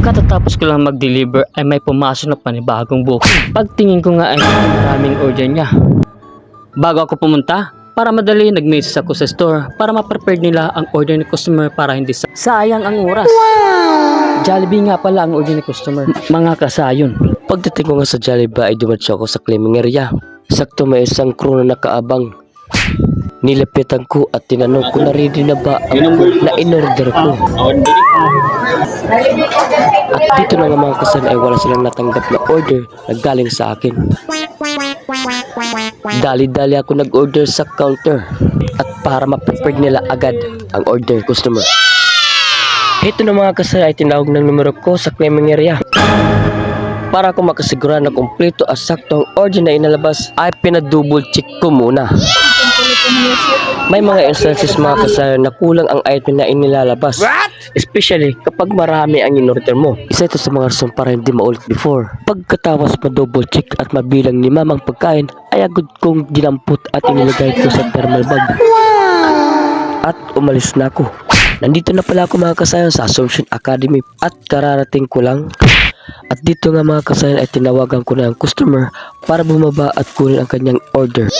Katatapos ko lang mag-deliver ay may pumasok na panibagong booking. Pagtingin ko nga ay maraming order niya. Bago ako pumunta, para madali nag-message ako sa store para ma-prepare nila ang order ni customer para hindi sayang ang oras. Jollibee nga pala ang order ni customer. Mga kasayon. Pagdating ko nga sa Jollibee ay dumatsa ako sa claiming area. Sakto may isang crew na nakaabang. Nilapitan ko at tinanong ko na ready na ba ang food na in-order ko. At dito na nga mga kasan ay wala silang natanggap na order na galing sa akin. Dali-dali ako nag-order sa counter at para ma-prepare nila agad ang order customer. Ito na mga kasan ay tinawag ng numero ko sa claiming area. Para ako makasigura na kumpleto at sakto ang order na inalabas ay pinadouble check ko muna. May mga instances mga kasayon na kulang ang item na inilalabas. Especially kapag marami ang in-order mo. Isa ito sa mga rason para hindi maulit before. Pagkatapos ma-double check at mabilang ni mamang pagkain ay agad kong dinampot at inilagay ko sa thermal bag. At umalis na ako. Nandito na pala ako mga kasayon sa Assumption Academy at kararating ko lang. At dito nga mga kasayon ay tinawagan ko na ang customer para bumaba at kunin ang kanyang order.